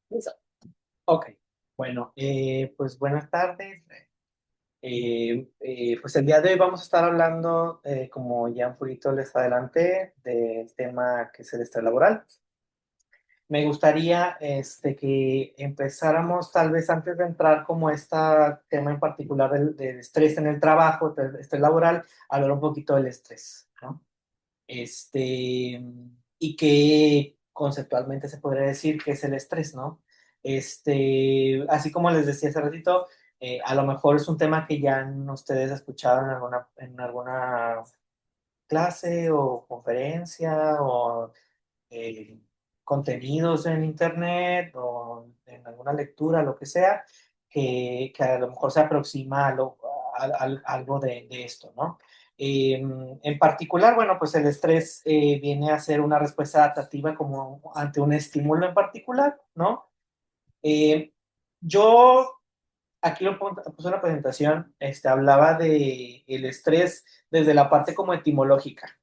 Listo. Ok, bueno, pues buenas tardes. Pues el día de hoy vamos a estar hablando, como ya un poquito les adelanté, del tema que es el estrés laboral. Me gustaría que empezáramos, tal vez antes de entrar como este tema en particular del estrés en el trabajo, del estrés laboral, hablar un poquito del estrés, ¿no? Este, y que conceptualmente se podría decir que es el estrés, ¿no? Así como les decía hace ratito, a lo mejor es un tema que ya ustedes escucharon en alguna clase o conferencia o eh, contenidos en internet o en alguna lectura, lo que sea, que a lo mejor se aproxima a algo de esto, ¿no? En particular, bueno, pues el estrés viene a ser una respuesta adaptativa como ante un estímulo en particular, ¿no? Yo aquí puse una presentación, hablaba de el estrés desde la parte como etimológica.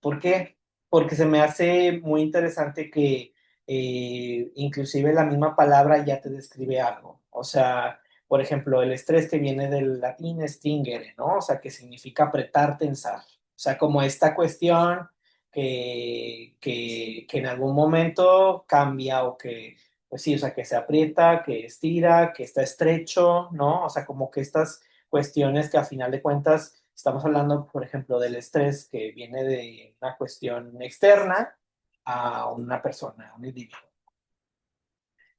¿Por qué? Porque se me hace muy interesante que inclusive la misma palabra ya te describe algo. O sea, por ejemplo, el estrés que viene del latín stingere, ¿no? O sea, que significa apretar, tensar. O sea, como esta cuestión que en algún momento cambia o que, pues sí, o sea, que se aprieta, que estira, que está estrecho, ¿no? O sea, como que estas cuestiones que a final de cuentas estamos hablando, por ejemplo, del estrés que viene de una cuestión externa a una persona, a un individuo.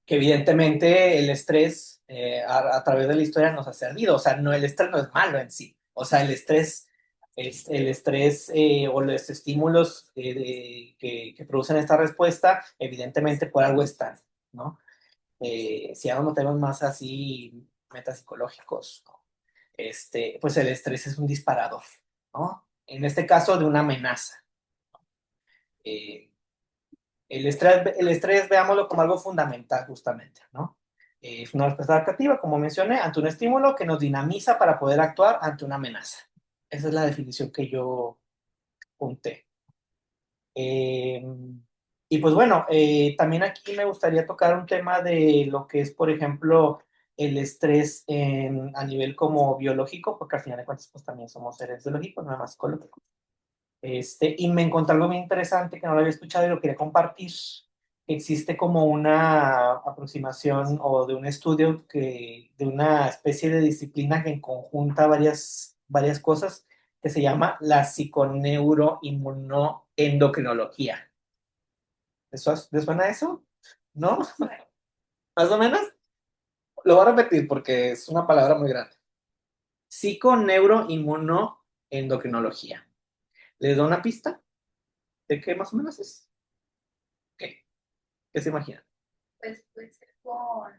Que evidentemente el estrés a través de la historia nos ha servido, o sea, no, el estrés no es malo en sí, o sea, el estrés o los estímulos que producen esta respuesta, evidentemente por algo están, ¿no? Si hablamos temas más así metapsicológicos, ¿no? Pues el estrés es un disparador, ¿no? En este caso de una amenaza. Eh, el estrés, veámoslo como algo fundamental justamente, ¿no? Es una respuesta adaptativa, como mencioné, ante un estímulo que nos dinamiza para poder actuar ante una amenaza. Esa es la definición que yo apunté. Eh, y pues bueno, también aquí me gustaría tocar un tema de lo que es, por ejemplo, el estrés a nivel como biológico, porque al final de cuentas, pues también somos seres biológicos, nada más psicológicos. Y me encontré algo muy interesante que no lo había escuchado y lo quería compartir. Existe como una aproximación o de un estudio de una especie de disciplina que conjunta varias cosas que se llama la psiconeuroinmunoendocrinología. ¿Le suena eso? ¿No? ¿Más o menos? Lo voy a repetir porque es una palabra muy grande. Psiconeuroinmunoendocrinología. ¿Les doy una pista de qué más o menos es? ¿Qué? ¿Qué se imaginan? Pues puede ser con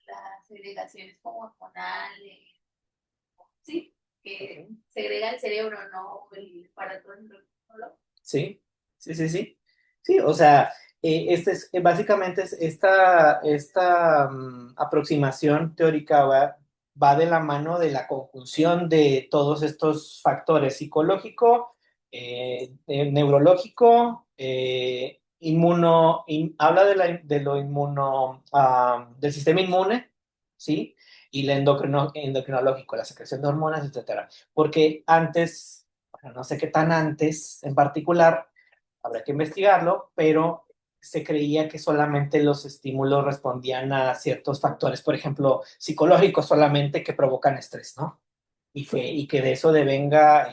las segregaciones como hormonales, sí, que Ok. segrega el cerebro, ¿no? El aparato neurológico. Sí, sí, sí, sí. Sí, o sea, básicamente esta aproximación teórica va de la mano de la conjunción de todos estos factores psicológico, neurológico, habla de lo inmuno, del sistema inmune, ¿sí? Y la endocrinológico, la secreción de hormonas, etcétera. Porque antes, bueno, no sé qué tan antes en particular, habrá que investigarlo, pero se creía que solamente los estímulos respondían a ciertos factores, por ejemplo, psicológicos solamente que provocan estrés, ¿no? Y que de eso devenga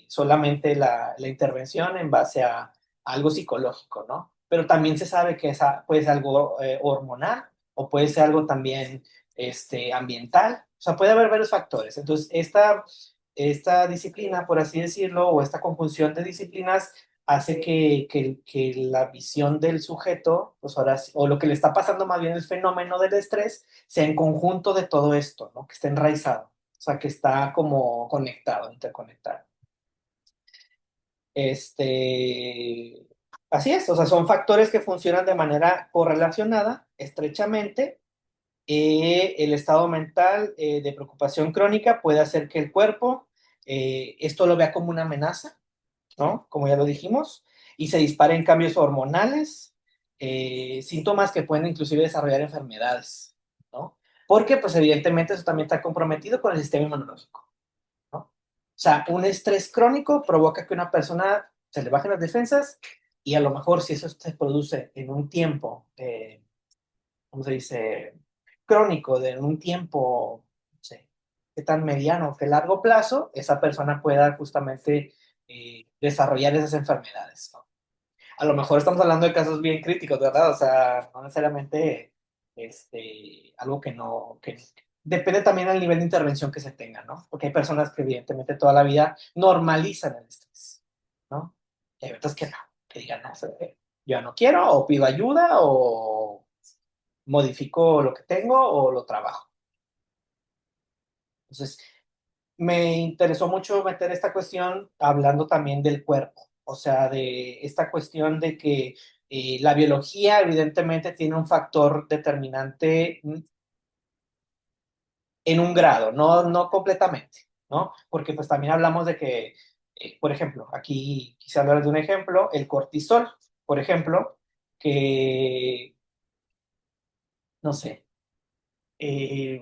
solamente la intervención en base a algo psicológico, ¿no? Pero también se sabe que puede ser algo hormonal o puede ser algo también ambiental. O sea, puede haber varios factores. Entonces, esta disciplina, por así decirlo, o esta conjunción de disciplinas hace que la visión del sujeto, pues ahora, o lo que le está pasando más bien el fenómeno del estrés, sea en conjunto de todo esto, ¿no? Que esté enraizado. O sea, que está como conectado, interconectado. Este, Así es, o sea, son factores que funcionan de manera correlacionada, estrechamente. El estado mental de preocupación crónica puede hacer que el cuerpo esto lo vea como una amenaza, ¿no? Como ya lo dijimos. y se disparen cambios hormonales, síntomas que pueden inclusive desarrollar enfermedades, ¿no? Porque, pues, evidentemente eso también está comprometido con el sistema inmunológico, ¿no? O sea, un estrés crónico provoca que una persona se le bajen las defensas y a lo mejor si eso se produce en un tiempo, ¿cómo se dice? Crónico, de un tiempo, no sé, qué tan mediano, qué largo plazo, esa persona pueda justamente desarrollar esas enfermedades, ¿no? A lo mejor estamos hablando de casos bien críticos, ¿verdad? O sea, no necesariamente algo que no, que depende también del nivel de intervención que se tenga, ¿no? Porque hay personas que evidentemente toda la vida normalizan el estrés, ¿no? Y hay otras que no, que digan, no, yo no quiero, o pido ayuda, o modifico lo que tengo, o lo trabajo. Entonces, me interesó mucho meter esta cuestión hablando también del cuerpo, o sea, de esta cuestión de que la biología evidentemente tiene un factor determinante en un grado, no completamente, ¿no? Porque pues también hablamos de que, por ejemplo, aquí quise hablar de un ejemplo, el cortisol, por ejemplo, que, no sé, eh,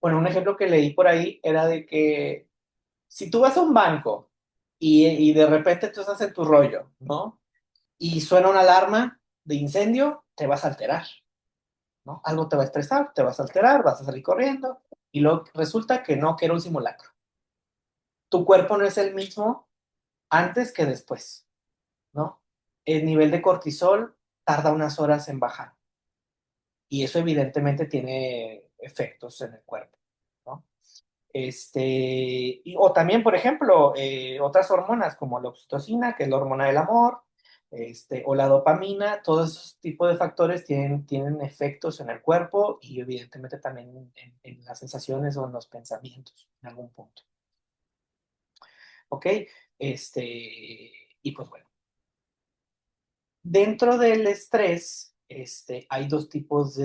bueno, un ejemplo que leí por ahí era de que si tú vas a un banco y de repente tú estás en tu rollo, ¿no? Y suena una alarma de incendio, te vas a alterar, ¿no? Algo te va a estresar, te vas a alterar, vas a salir corriendo y luego resulta que no, que era un simulacro. Tu cuerpo no es el mismo antes que después, ¿no? El nivel de cortisol tarda unas horas en bajar y eso evidentemente tiene efectos en el cuerpo, ¿no? O también, por ejemplo, otras hormonas como la oxitocina, que es la hormona del amor, o la dopamina, todos esos tipos de factores tienen efectos en el cuerpo y evidentemente también en las sensaciones o en los pensamientos en algún punto. ¿Ok? Y pues bueno, dentro del estrés, hay dos tipos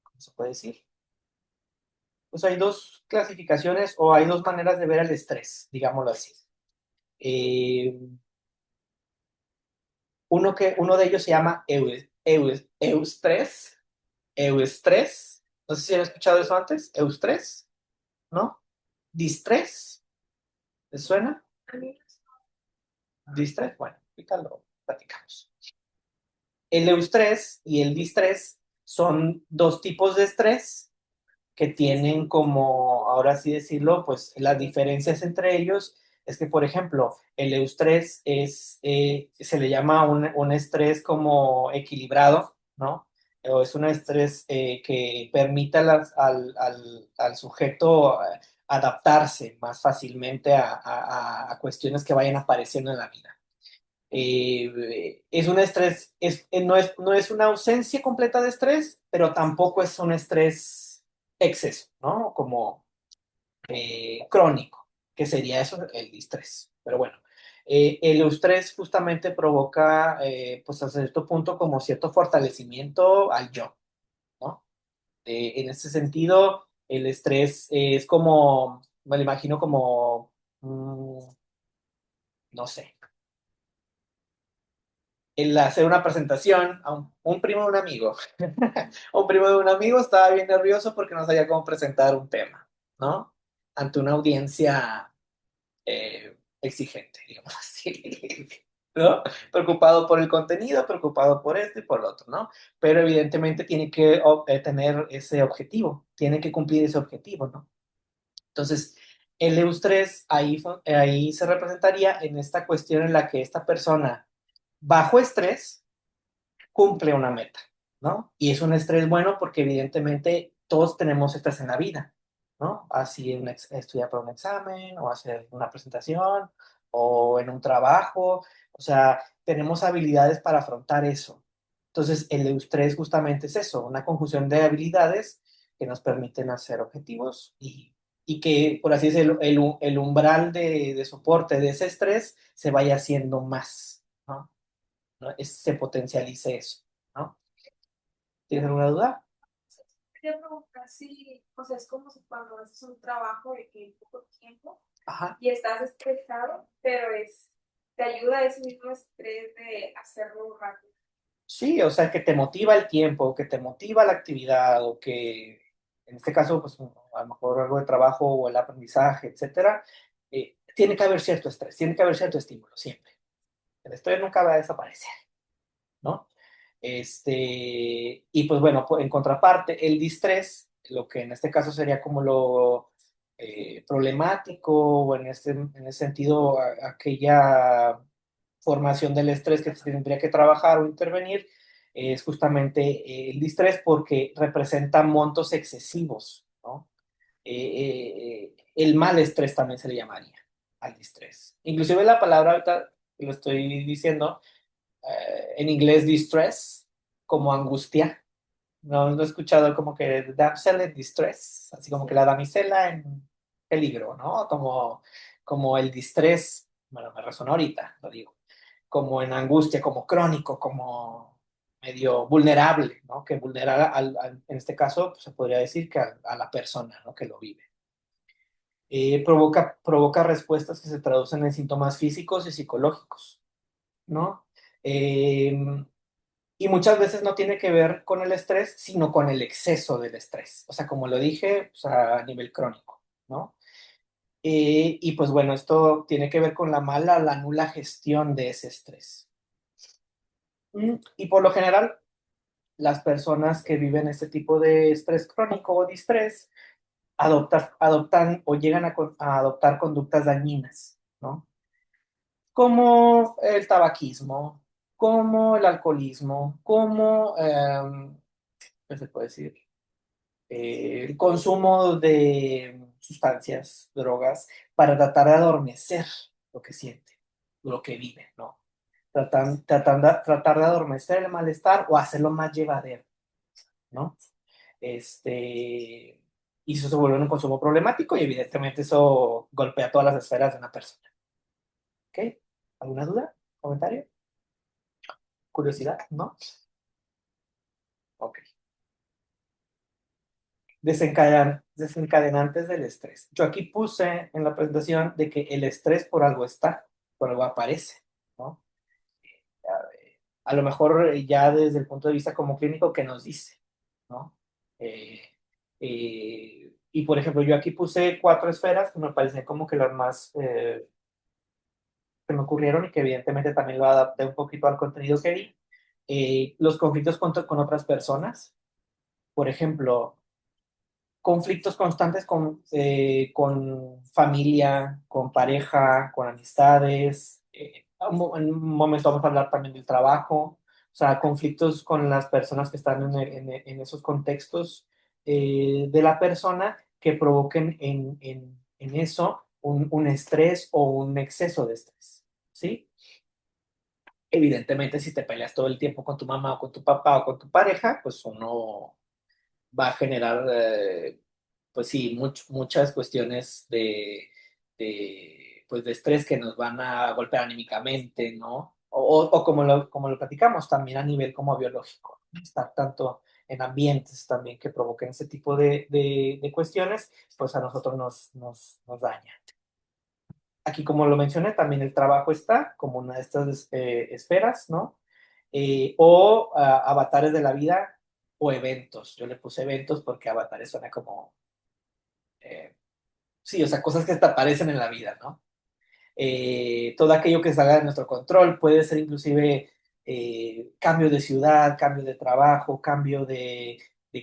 ¿cómo se puede decir? Pues hay dos clasificaciones o hay dos maneras de ver el estrés, digámoslo así. Eh, uno de ellos se llama eustrés. Eustrés. No sé si han escuchado eso antes. Eustrés, ¿no? Distrés. ¿Les suena? Distrés. Bueno, ahorita lo platicamos. El eustrés y el distrés son dos tipos de estrés que tienen como, ahora sí decirlo, pues las diferencias entre ellos es que, por ejemplo, el eustrés se le llama un estrés como equilibrado, ¿no? O es un estrés que permite al sujeto adaptarse más fácilmente a cuestiones que vayan apareciendo en la vida. Es un estrés, no es una ausencia completa de estrés, pero tampoco es un estrés exceso, ¿no? Como crónico, que sería eso el distrés. Pero bueno, el eustrés justamente provoca, pues a cierto punto, como cierto fortalecimiento al yo, ¿no? En ese sentido, el estrés es como, me lo imagino como, no sé, el hacer una presentación a un primo de un amigo. Un primo de un amigo estaba bien nervioso porque no sabía cómo presentar un tema, ¿no? Ante una audiencia exigente, digamos así, ¿no? Preocupado por el contenido, preocupado por esto y por lo otro, ¿no? Pero evidentemente tiene que tener ese objetivo, tiene que cumplir ese objetivo, ¿no? Entonces, el eustrés ahí se representaría en esta cuestión en la que esta persona, bajo estrés, cumple una meta, ¿no? Y es un estrés bueno porque evidentemente todos tenemos estrés en la vida, ¿no? Así estudiar para un examen o hacer una presentación o en un trabajo, o sea, tenemos habilidades para afrontar eso. Entonces, el eustrés justamente es eso, una conjunción de habilidades que nos permiten hacer objetivos y que, por así decirlo, el umbral de soporte de ese estrés se vaya haciendo más, ¿no? ¿No? Se potencialice eso, ¿no? ¿Tienes alguna duda? Quería preguntar si, o sea, es como si cuando haces un trabajo de que en poco tiempo. Ajá. y estás estresado, pero te ayuda ese mismo estrés de hacerlo rápido. Sí, o sea, que te motiva el tiempo, que te motiva la actividad, o que en este caso, pues a lo mejor algo de trabajo o el aprendizaje, etcétera, tiene que haber cierto estrés, tiene que haber cierto estímulo, siempre. El estrés nunca va a desaparecer, ¿no? Y pues bueno, en contraparte, el distrés, lo que en este caso sería como lo problemático, o en ese sentido, aquella formación del estrés que se tendría que trabajar o intervenir, es justamente el distrés porque representa montos excesivos, ¿no? El mal estrés también se le llamaría al distrés. Inclusive la palabra ahorita que lo estoy diciendo, en inglés distress, como angustia. No he escuchado como que damsel in distress, así como que la damisela en peligro, ¿no? Como el distress, bueno, me resonó ahorita, lo digo, como en angustia, como crónico, como medio vulnerable, ¿no? Que vulnera en este caso, pues, se podría decir que a la persona, ¿no? Que lo vive. Provoca respuestas que se traducen en síntomas físicos y psicológicos, ¿no? Eh, y muchas veces no tiene que ver con el estrés, sino con el exceso del estrés. O sea, como lo dije, pues, a nivel crónico, ¿no? Y pues bueno, esto tiene que ver con la mala, la nula gestión de ese estrés. Y por lo general, las personas que viven este tipo de estrés crónico o distrés adoptan o llegan a adoptar conductas dañinas, ¿no? Como el tabaquismo, como el alcoholismo, como, ¿qué se puede decir? El consumo de sustancias, drogas, para tratar de adormecer lo que siente, lo que vive, ¿no? Tratar de adormecer el malestar o hacerlo más llevadero, ¿no? Este, y eso se vuelve un consumo problemático y evidentemente eso golpea todas las esferas de una persona. ¿Ok? ¿Alguna duda? ¿Comentario? ¿Curiosidad? ¿No? Ok. Desencadenantes del estrés. Yo aquí puse en la presentación de que el estrés por algo está, por algo aparece, ¿no? A lo mejor ya desde el punto de vista como clínico, ¿qué nos dice? ¿No? Eh, y por ejemplo, yo aquí puse 4 esferas que me parecen como que las más que me ocurrieron y que evidentemente también lo adapté un poquito al contenido que vi. Los conflictos con otras personas, por ejemplo, conflictos constantes con familia, con pareja, con amistades. En un momento vamos a hablar también del trabajo, o sea, conflictos con las personas que están en esos contextos de la persona que provoquen en eso un estrés o un exceso de estrés, ¿sí? Evidentemente, si te peleas todo el tiempo con tu mamá o con tu papá o con tu pareja, pues uno va a generar, pues sí, muchas cuestiones pues de estrés que nos van a golpear anímicamente, ¿no? O como lo platicamos, también a nivel como biológico, estar tanto en ambientes también que provoquen ese tipo de cuestiones, pues a nosotros nos daña. Aquí, como lo mencioné, también el trabajo está como una de estas esferas, ¿no? O avatares de la vida o eventos. Yo le puse eventos porque avatares suena como, eh, sí, o sea, cosas que te aparecen en la vida, ¿no? Todo aquello que salga de nuestro control, puede ser inclusive cambio de ciudad, cambio de trabajo, cambio de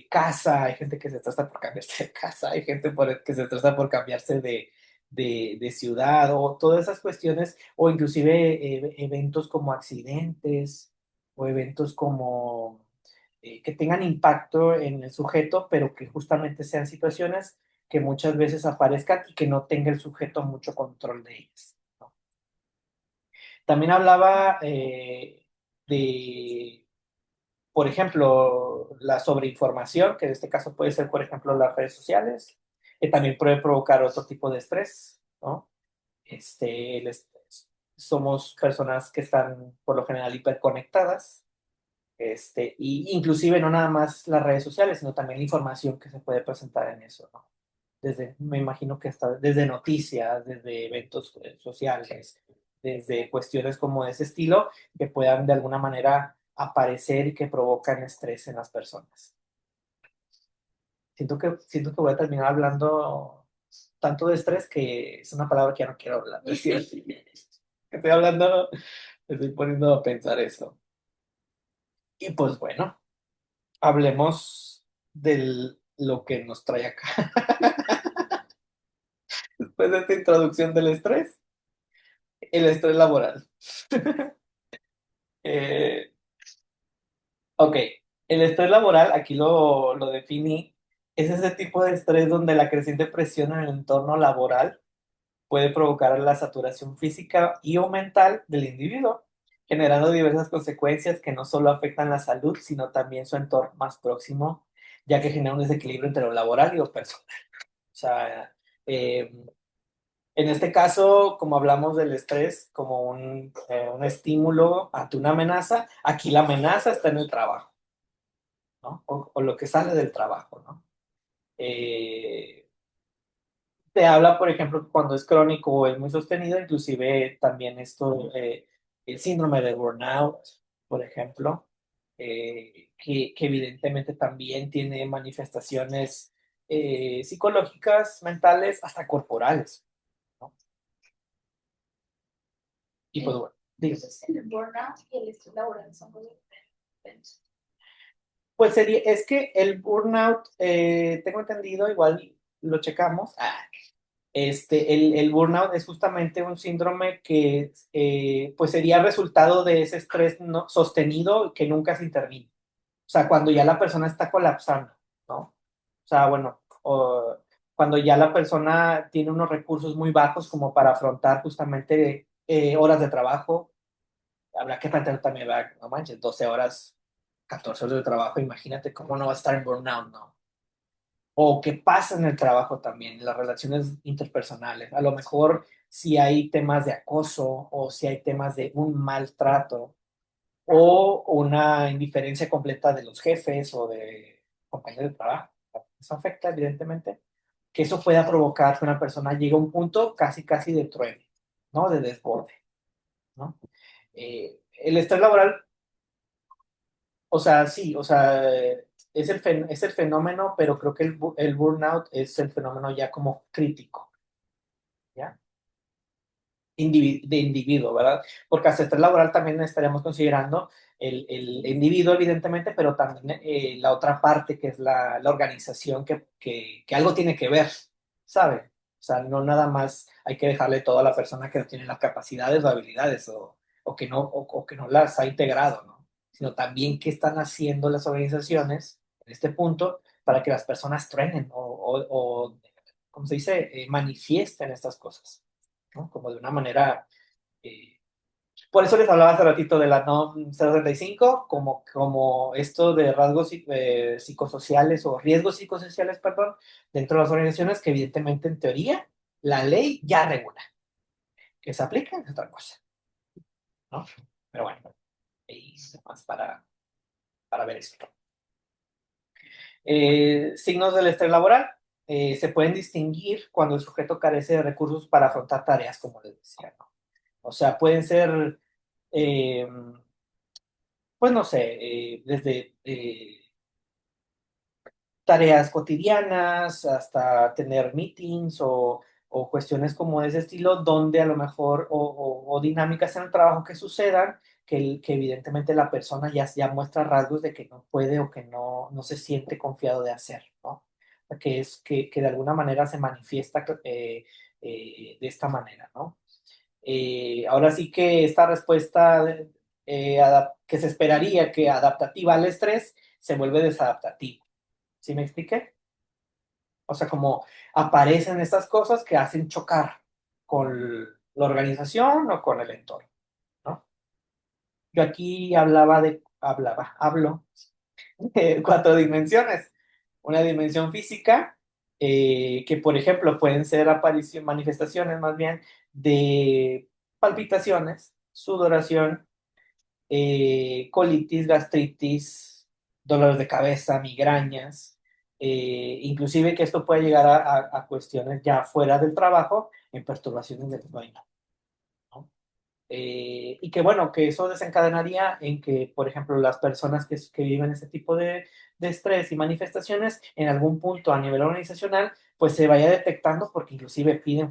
casa, hay gente que se estresa por cambiarse de casa, hay gente que se estresa por cambiarse de ciudad, o todas esas cuestiones, o inclusive eventos como accidentes, o eventos como que tengan impacto en el sujeto, pero que justamente sean situaciones que muchas veces aparezcan y que no tenga el sujeto mucho control de ellas, ¿no? También hablaba de, por ejemplo, la sobreinformación, que en este caso puede ser, por ejemplo, las redes sociales, que también puede provocar otro tipo de estrés, ¿no? El estrés. Somos personas que están, por lo general, hiperconectadas, y inclusive no nada más las redes sociales, sino también la información que se puede presentar en eso, ¿no? me imagino que hasta desde noticias, desde eventos sociales, desde cuestiones como de ese estilo, que puedan de alguna manera aparecer y que provocan estrés en las personas. Siento que voy a terminar hablando tanto de estrés que es una palabra que ya no quiero hablar. Es cierto. Estoy hablando, me estoy poniendo a pensar eso. Y pues bueno, hablemos de lo que nos trae acá. Después de esta introducción del estrés, el estrés laboral. Eh, ok, el estrés laboral, aquí lo definí, es ese tipo de estrés donde la creciente presión en el entorno laboral puede provocar la saturación física y o mental del individuo, generando diversas consecuencias que no solo afectan la salud, sino también su entorno más próximo, ya que genera un desequilibrio entre lo laboral y lo personal. O sea, eh, en este caso, como hablamos del estrés como un estímulo ante una amenaza, aquí la amenaza está en el trabajo, ¿no? O lo que sale del trabajo, ¿no? Eh, te habla, por ejemplo, cuando es crónico o es muy sostenido, inclusive también esto, el síndrome de burnout, por ejemplo, que evidentemente también tiene manifestaciones psicológicas, mentales, hasta corporales, ¿no? Y pues bueno, dígame. El burnout y el estrés laboral son muy diferentes. Pues sería, es que el burnout, tengo entendido, igual lo checamos. El burnout es justamente un síndrome que pues sería resultado de ese estrés sostenido que nunca se intervino. O sea, cuando ya la persona está colapsando, ¿no? O sea, bueno, cuando ya la persona tiene unos recursos muy bajos como para afrontar justamente horas de trabajo, habrá que plantear también, ¿verdad? No manches, 12 horas, 14 horas de trabajo, imagínate cómo no va a estar en burnout, ¿no? O qué pasa en el trabajo también, en las relaciones interpersonales. A lo mejor si hay temas de acoso o si hay temas de un maltrato o una indiferencia completa de los jefes o de compañeros de trabajo. Eso afecta evidentemente que eso pueda provocar que una persona llegue a un punto casi casi de truene, ¿no? De desborde, ¿no? El estrés laboral, o sea, sí, o sea, es el fenómeno, pero creo que el burnout es el fenómeno ya como crítico, ¿ya? De individuo, ¿verdad? Porque hasta estrés laboral también estaríamos considerando el individuo, evidentemente, pero también la otra parte que es la organización que algo tiene que ver, ¿sabe? O sea, no nada más hay que dejarle todo a la persona que no tiene las capacidades o habilidades o que no las ha integrado, ¿no? Sino también qué están haciendo las organizaciones en este punto para que las personas truenen o ¿cómo se dice?, manifiesten estas cosas, ¿no? Como de una manera... eh, por eso les hablaba hace ratito de la NOM 035, como esto de rasgos psicosociales o riesgos psicosociales, perdón, dentro de las organizaciones que evidentemente en teoría la ley ya regula. Que se aplica es otra cosa, ¿no? Pero bueno, ahí más para ver esto. Signos del estrés laboral. Se pueden distinguir cuando el sujeto carece de recursos para afrontar tareas, como les decía, ¿no? O sea, pueden ser, eh, pues no sé, desde tareas cotidianas hasta tener meetings o cuestiones como de ese estilo, donde a lo mejor, o dinámicas en el trabajo que sucedan, que evidentemente la persona ya muestra rasgos de que no puede o que no se siente confiado de hacer, ¿no? Que de alguna manera se manifiesta de esta manera, ¿no? Ahora sí que esta respuesta que se esperaría que adaptativa al estrés se vuelve desadaptativa. ¿Sí me expliqué? O sea, como aparecen estas cosas que hacen chocar con la organización o con el entorno, ¿no? Yo aquí hablo de cuatro dimensiones. Una dimensión física, que por ejemplo pueden ser manifestaciones más bien de palpitaciones, sudoración, colitis, gastritis, dolores de cabeza, migrañas. Inclusive que esto puede llegar a cuestiones ya fuera del trabajo, en perturbaciones del sueño, ¿no? Y que bueno, que eso desencadenaría en que, por ejemplo, las personas que viven ese tipo de estrés y manifestaciones, en algún punto a nivel organizacional, pues se vaya detectando porque inclusive piden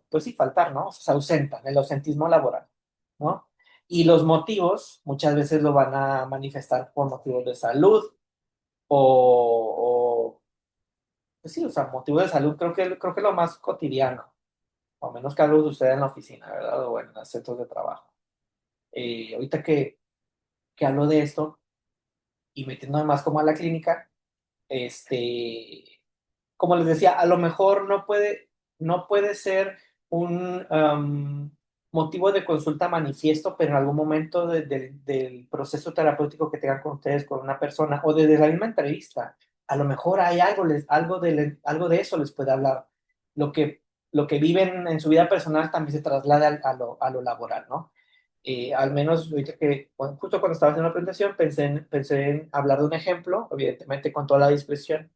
pues sí, faltar, ¿no? O sea, se ausentan, el ausentismo laboral, ¿no? Y los motivos muchas veces lo van a manifestar por motivos de salud o pues sí, o sea, motivos de salud creo que lo más cotidiano, o menos que algo suceda en la oficina, ¿verdad? O bueno, en los centros de trabajo. Ahorita que hablo de esto y metiéndome más como a la clínica, como les decía, a lo mejor no puede ser un motivo de consulta manifiesto, pero en algún momento del proceso terapéutico que tengan con ustedes, con una persona, o desde la misma entrevista, a lo mejor hay algo de eso les puede hablar. Lo que, lo que viven en su vida personal también se traslada a lo laboral, ¿no? Al menos ahorita justo cuando estaba haciendo la presentación, pensé en hablar de un ejemplo, evidentemente con toda la discreción,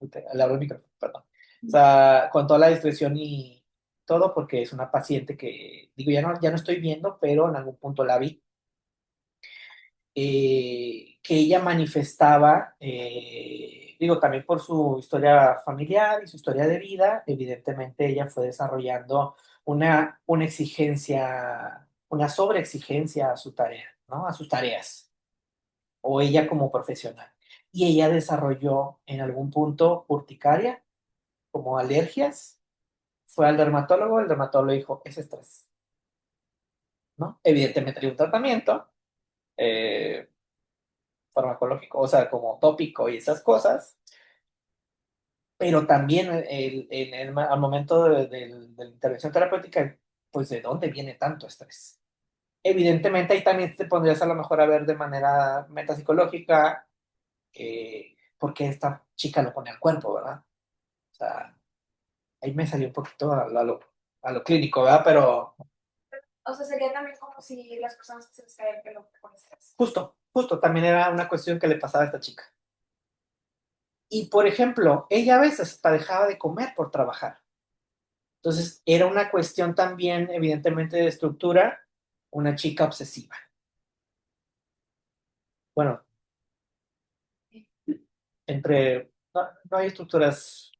le abro el micrófono, perdón. O sea, con toda la discreción y todo, porque es una paciente que, digo, ya no estoy viendo, pero en algún punto la vi, que ella manifestaba, digo, también por su historia familiar y su historia de vida, evidentemente ella fue desarrollando una exigencia, una sobreexigencia a su tarea, ¿no? A sus tareas, o ella como profesional. Y ella desarrolló en algún punto urticaria, como alergias, fue al dermatólogo, el dermatólogo dijo, es estrés, ¿no? Evidentemente hay un tratamiento eh, farmacológico, o sea, como tópico y esas cosas, pero también al momento de la intervención terapéutica, pues de dónde viene tanto estrés. Evidentemente ahí también te pondrías a lo mejor a ver de manera metapsicológica por qué esta chica lo pone al cuerpo, ¿verdad? O sea, ahí me salió un poquito a lo clínico, ¿verdad? Pero O sea, sería también como si las personas que se les cae el pelo con estrés. justo, también era una cuestión que le pasaba a esta chica. Y, por ejemplo, ella a veces hasta dejaba de comer por trabajar. Entonces, era una cuestión también, evidentemente, de estructura, una chica obsesiva. Bueno, no hay estructuras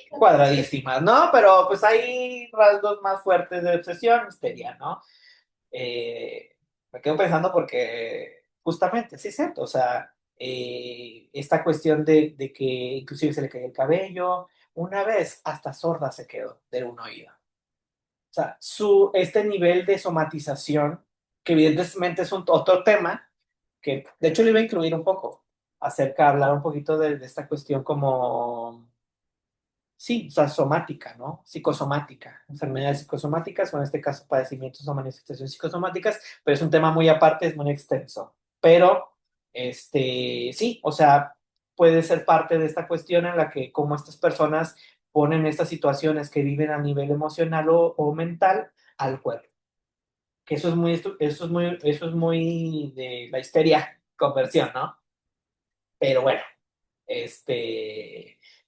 cuadradísimas, ¿no? Pero pues hay rasgos más fuertes de obsesión, histeria, ¿no? Me quedo pensando porque justamente, sí es cierto, o sea, esta cuestión de que inclusive se le caía el cabello, una vez hasta sorda se quedó de un oído. O sea, este nivel de somatización, que evidentemente es otro tema, que de hecho le iba a incluir un poco, hablar un poquito de esta cuestión como sí, o sea, somática, ¿no? Psicosomática, enfermedades psicosomáticas, o en este caso padecimientos o manifestaciones psicosomáticas, pero es un tema muy aparte, es muy extenso. Pero, sí, o sea, puede ser parte de esta cuestión en la que como estas personas ponen estas situaciones que viven a nivel emocional o mental al cuerpo. Que eso es muy de la histeria conversión, ¿no? Pero bueno,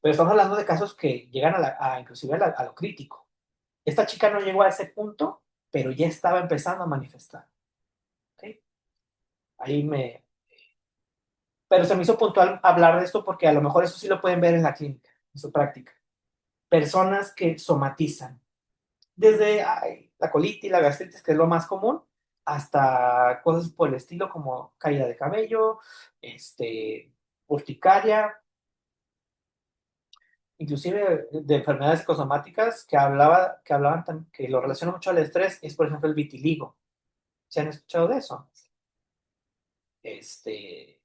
pero estamos hablando de casos que llegan inclusive a lo crítico. Esta chica no llegó a ese punto, pero ya estaba empezando a manifestar. ¿Ok? Ahí Pero se me hizo puntual hablar de esto porque a lo mejor eso sí lo pueden ver en la clínica, en su práctica. Personas que somatizan, desde la colitis, la gastritis, que es lo más común, hasta cosas por el estilo como caída de cabello, urticaria, inclusive de enfermedades psicosomáticas que lo relacionan mucho al estrés, es por ejemplo el vitiligo. ¿Se han escuchado de eso? Este,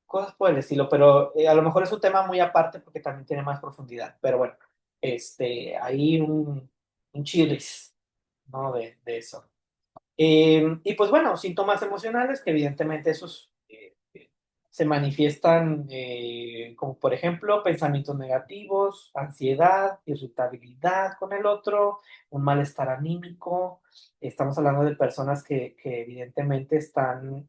Cosas por el estilo, pero a lo mejor es un tema muy aparte porque también tiene más profundidad. Pero bueno, hay un chilis, ¿no? De eso. Y pues bueno, síntomas emocionales que evidentemente esos se manifiestan como por ejemplo pensamientos negativos, ansiedad, irritabilidad con el otro, un malestar anímico. Estamos hablando de personas que evidentemente están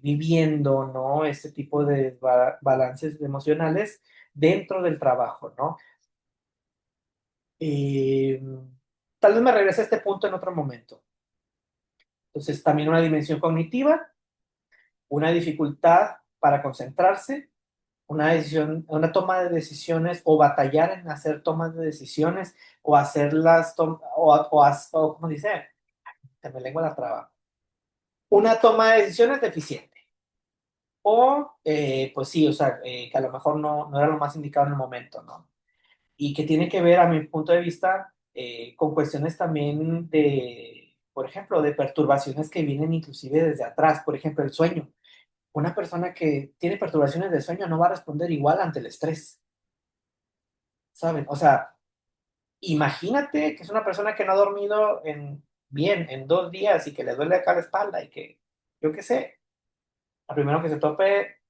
viviendo, ¿no? Este tipo de balances emocionales dentro del trabajo, ¿no? Eh, Tal vez me regrese a este punto en otro momento. Entonces, también una dimensión cognitiva, una dificultad para concentrarse, una decisión, una toma de decisiones o batallar en hacer tomas de decisiones o hacerlas, o ¿cómo dice? Se me lengua la traba. Una toma de decisiones deficiente. O, pues sí, o sea, que a lo mejor no era lo más indicado en el momento, ¿no? Y que tiene que ver, a mi punto de vista, con cuestiones también de, por ejemplo, de perturbaciones que vienen inclusive desde atrás, por ejemplo, el sueño. Una persona que tiene perturbaciones de sueño no va a responder igual ante el estrés, ¿saben? O sea, imagínate que es una persona que no ha dormido bien en 2 días y que le duele acá la espalda y que, yo qué sé, lo primero que se tope,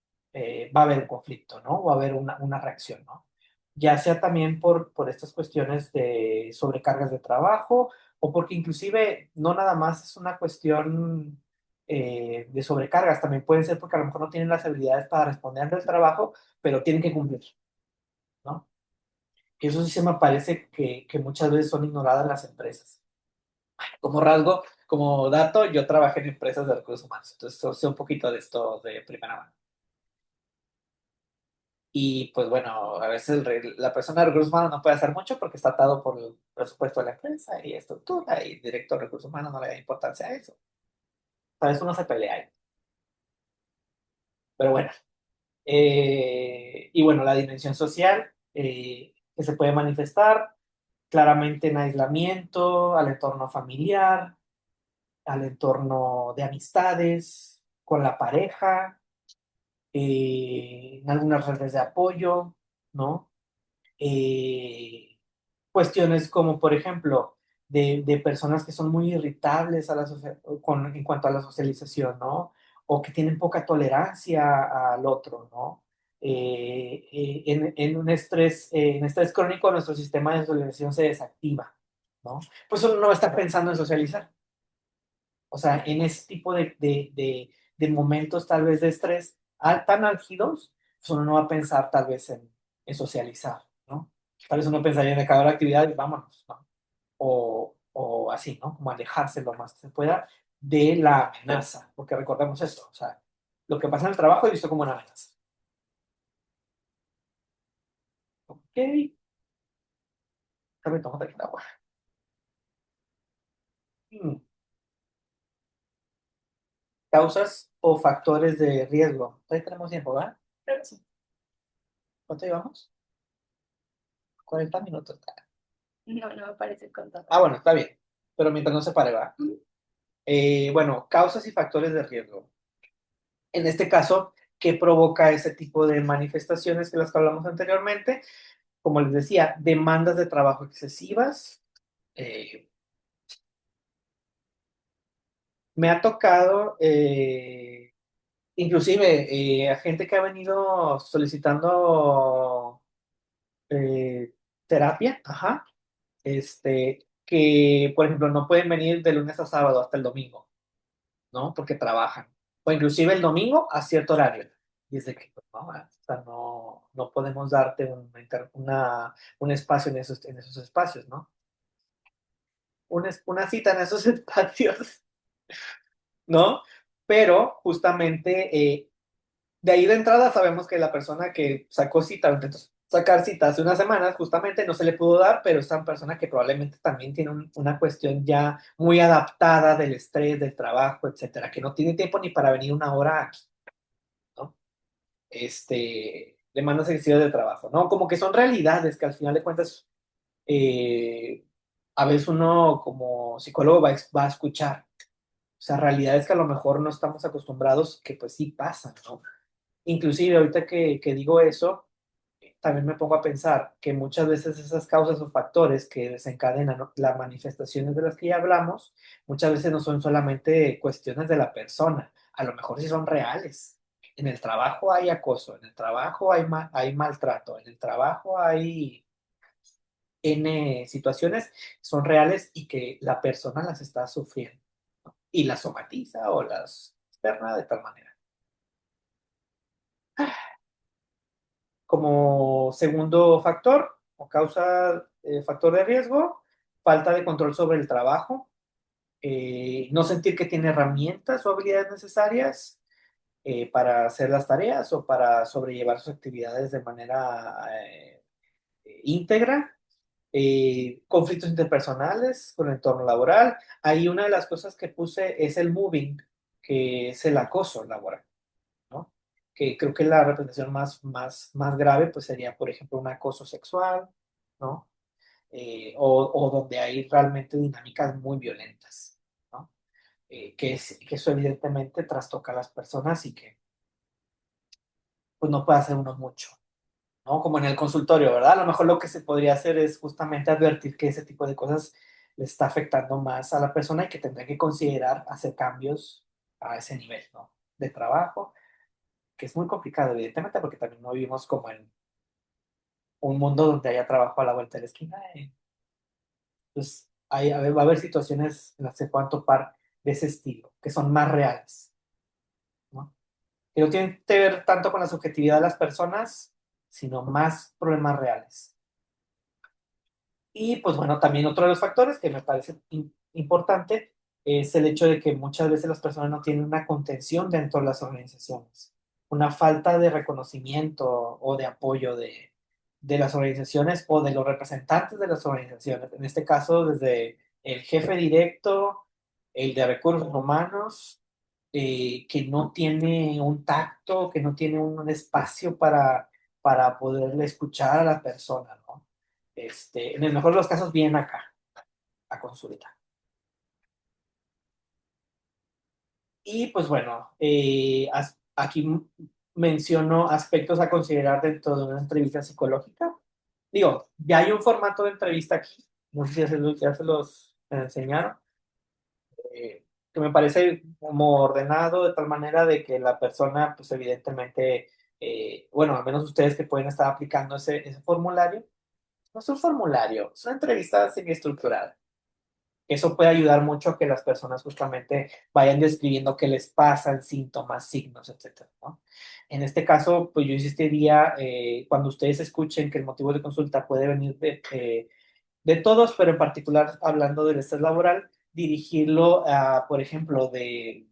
va a haber un conflicto, ¿no? Va a haber una reacción, ¿no? Ya sea también por estas cuestiones de sobrecargas de trabajo o porque inclusive no nada más es una cuestión de sobrecargas, también puede ser porque a lo mejor no tienen las habilidades para responder ante el trabajo, pero tienen que cumplir, ¿no? Y eso sí se me parece que muchas veces son ignoradas las empresas. Como rasgo, como dato, yo trabajé en empresas de recursos humanos, entonces sé un poquito de esto de primera mano. Y pues bueno, a veces la persona de recursos humanos no puede hacer mucho porque está atado por el presupuesto de la empresa y estructura y director de recursos humanos no le da importancia a eso. A veces uno se pelea ahí. Pero bueno, y bueno, la dimensión social que se puede manifestar claramente en aislamiento, al entorno familiar, al entorno de amistades, con la pareja, en algunas redes de apoyo, ¿no? Eh, Cuestiones como, por ejemplo, de personas que son muy irritables en cuanto a la socialización, ¿no? O que tienen poca tolerancia al otro, ¿no? En estrés crónico, nuestro sistema de socialización se desactiva, ¿no? Pues uno no está pensando en socializar. O sea, en ese tipo de momentos tal vez de estrés tan álgidos, pues uno no va a pensar tal vez en socializar, ¿no? Tal vez uno pensaría en acabar la actividad y vámonos, ¿no? O así, ¿no? Como alejarse lo más que se pueda de la amenaza, porque recordemos esto, o sea, lo que pasa en el trabajo es visto como una amenaza. ¿Ok? También tomo aquí el agua. Hmm. Causas o factores de riesgo. Todavía tenemos tiempo, ¿verdad? Creo que sí. ¿Cuánto llevamos? 40 minutos. No, no me parece contado. Ah, bueno, está bien, pero mientras no se pare, va. Bueno, causas y factores de riesgo. En este caso, ¿qué provoca ese tipo de manifestaciones que las que hablamos anteriormente? Como les decía, demandas de trabajo excesivas. Eh, Me ha tocado, inclusive, a gente que ha venido solicitando terapia, ajá, que, por ejemplo, no pueden venir de lunes a sábado hasta el domingo, ¿no? Porque trabajan. O inclusive el domingo a cierto horario. Y es de que, pues, no, o sea, no podemos darte un espacio en esos espacios, ¿no? Una cita en esos espacios, ¿no? Pero justamente de ahí de entrada sabemos que la persona que sacó cita o intentó sacar cita hace unas semanas justamente no se le pudo dar, pero es una persona que probablemente también tiene una cuestión ya muy adaptada del estrés, del trabajo, etcétera, que no tiene tiempo ni para venir una hora aquí, ¿no? Demandas excesivas de trabajo, ¿no? Como que son realidades que al final de cuentas eh, a veces uno como psicólogo va a escuchar. O sea, realidades que a lo mejor no estamos acostumbrados, que pues sí pasan, ¿no? Inclusive ahorita que digo eso, también me pongo a pensar que muchas veces esas causas o factores que desencadenan, ¿no?, las manifestaciones de las que ya hablamos, muchas veces no son solamente cuestiones de la persona, a lo mejor sí son reales. En el trabajo hay acoso, en el trabajo hay maltrato, en el trabajo hay N situaciones, son reales y que la persona las está sufriendo, ¿no? Y las somatiza o las externa de tal manera. Como segundo factor o causa, factor de riesgo, falta de control sobre el trabajo, no sentir que tiene herramientas o habilidades necesarias para hacer las tareas o para sobrellevar sus actividades de manera íntegra, conflictos interpersonales con el entorno laboral. Ahí una de las cosas que puse es el moving, que es el acoso laboral, ¿no? Que creo que la representación más grave pues sería, por ejemplo, un acoso sexual, ¿no? O donde hay realmente dinámicas muy violentas, ¿no? Que eso evidentemente trastoca a las personas y que pues no puede hacer uno mucho, ¿no? Como en el consultorio, ¿verdad? A lo mejor lo que se podría hacer es justamente advertir que ese tipo de cosas le está afectando más a la persona y que tendrá que considerar hacer cambios a ese nivel, ¿no? De trabajo, que es muy complicado, evidentemente, porque también no vivimos como en un mundo donde haya trabajo a la vuelta de la esquina. Pues va a haber situaciones en las que puedan topar de ese estilo, que son más reales, ¿no? Que no tienen que ver tanto con la subjetividad de las personas, sino más problemas reales. Y pues bueno, también otro de los factores que me parece importante es el hecho de que muchas veces las personas no tienen una contención dentro de las organizaciones, una falta de reconocimiento o de apoyo de las organizaciones o de los representantes de las organizaciones. En este caso, desde el jefe directo, el de recursos humanos, que no tiene un tacto, que no tiene un espacio para poderle escuchar a la persona, ¿no? En el mejor de los casos, vienen acá a consulta. Y pues bueno, aquí menciono aspectos a considerar dentro de una entrevista psicológica. Digo, ya hay un formato de entrevista aquí, no sé si ya se los enseñaron, que me parece como ordenado de tal manera de que la persona, pues evidentemente, bueno, al menos ustedes que pueden estar aplicando ese formulario, no es un formulario, es una entrevista semiestructurada. Eso puede ayudar mucho a que las personas justamente vayan describiendo qué les pasa, síntomas, signos, etcétera, ¿no? En este caso, pues yo insistiría, cuando ustedes escuchen que el motivo de consulta puede venir de todos, pero en particular hablando del estrés laboral, dirigirlo a, por ejemplo, de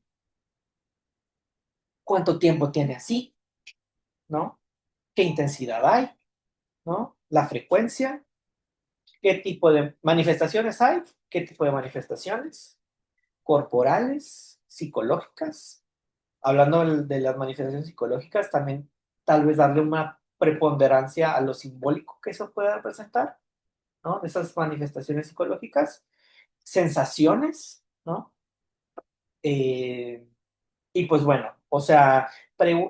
cuánto tiempo tiene así, ¿no? ¿Qué intensidad hay, ¿no? La frecuencia, qué tipo de manifestaciones hay, qué tipo de manifestaciones corporales, psicológicas. Hablando de las manifestaciones psicológicas, también tal vez darle una preponderancia a lo simbólico que eso puede representar, ¿no? Esas manifestaciones psicológicas, sensaciones, ¿no? Eh, y pues bueno, o sea,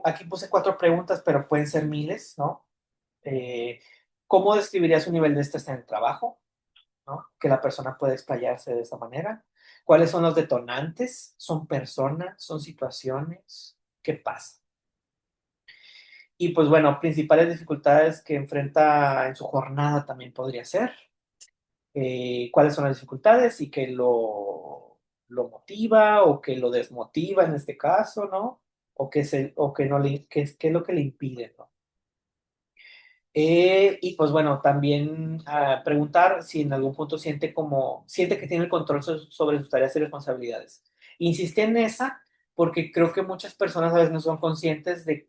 aquí puse 4 preguntas, pero pueden ser miles, ¿no? Eh, ¿Cómo describirías un nivel de estrés en el trabajo? ¿No? Que la persona puede explayarse de esa manera. ¿Cuáles son los detonantes? ¿Son personas? ¿Son situaciones? ¿Qué pasa? Y pues bueno, principales dificultades que enfrenta en su jornada también podría ser. ¿Cuáles son las dificultades y qué lo motiva o qué lo desmotiva en este caso, ¿no? O que no qué es lo que le impide, ¿no? Y pues bueno, también preguntar si en algún punto siente que tiene el control sobre sus tareas y responsabilidades. Insistí en esa porque creo que muchas personas a veces no son conscientes de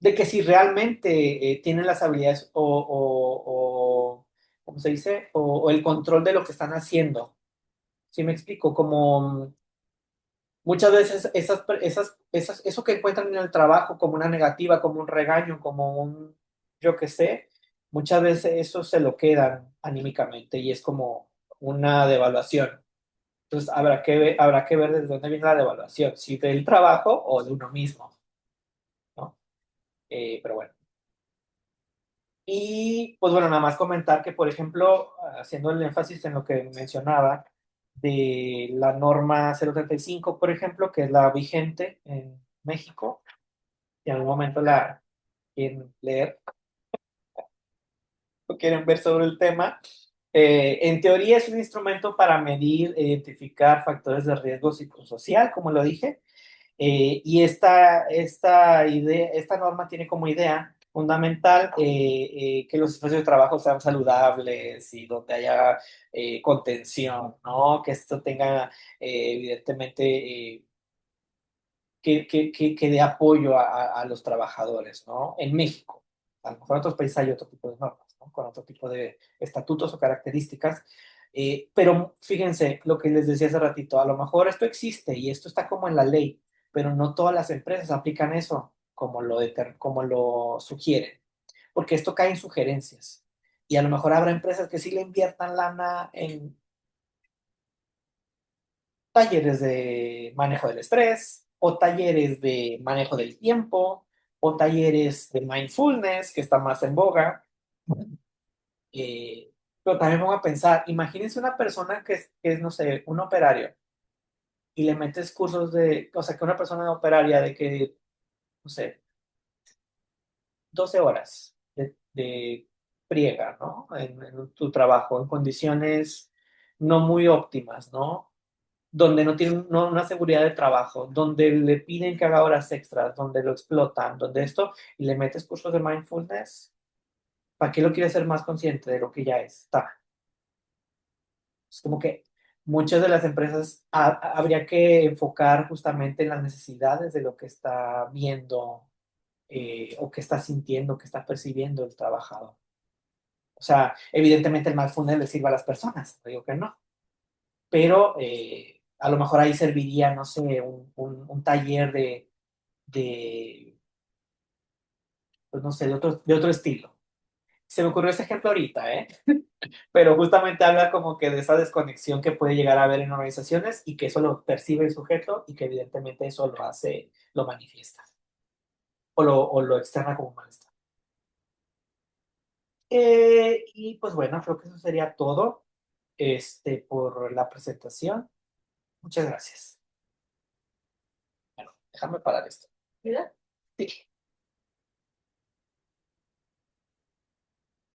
que si realmente tienen las habilidades ¿cómo se dice? O el control de lo que están haciendo. ¿Sí me explico? Como muchas veces eso que encuentran en el trabajo como una negativa, como un regaño, como un yo qué sé, muchas veces eso se lo quedan anímicamente y es como una devaluación. Entonces habrá que ver desde dónde viene la devaluación, si del trabajo o de uno mismo, ¿no? Pero bueno. Y pues bueno, nada más comentar que, por ejemplo, haciendo el énfasis en lo que mencionaba de la norma 035, por ejemplo, que es la vigente en México, si en algún momento la quieren leer o quieren ver sobre el tema, En teoría es un instrumento para medir e identificar factores de riesgo psicosocial, como lo dije, y esta idea, esta norma tiene como idea fundamental que los espacios de trabajo sean saludables y donde haya contención, ¿no? Que esto tenga evidentemente que dé apoyo a los trabajadores, ¿no? En México. A lo mejor en otros países hay otro tipo de normas, ¿no? Con otro tipo de estatutos o características. Pero fíjense lo que les decía hace ratito, a lo mejor esto existe y esto está como en la ley, pero no todas las empresas aplican eso como lo sugieren, porque esto cae en sugerencias. Y a lo mejor habrá empresas que sí le inviertan lana en talleres de manejo del estrés, o talleres de manejo del tiempo, o talleres de mindfulness, que está más en boga. Eh, pero también vamos a pensar, imagínense una persona que es, no sé, un operario, y le metes cursos o sea, que una persona operaria de que, no sé, 12 horas de friega, ¿no? En tu trabajo, en condiciones no muy óptimas, ¿no? Donde no tiene una seguridad de trabajo, donde le piden que haga horas extras, donde lo explotan, donde esto, y le metes cursos de mindfulness, ¿para qué lo quiere ser más consciente de lo que ya está? Es como que muchas de las empresas habría que enfocar justamente en las necesidades de lo que está viendo o que está sintiendo, que está percibiendo el trabajador. O sea, evidentemente el mindfulness le sirve a las personas, no digo que no, pero a lo mejor ahí serviría, no sé, un taller de, pues no sé, de otro estilo. Se me ocurrió ese ejemplo ahorita, ¿eh? Pero justamente habla como que de esa desconexión que puede llegar a haber en organizaciones y que eso lo percibe el sujeto y que evidentemente eso lo hace, lo manifiesta o lo externa como malestar. Y pues bueno, creo que eso sería todo por la presentación. Muchas gracias. Bueno, déjame parar esto. ¿Mira? Sí.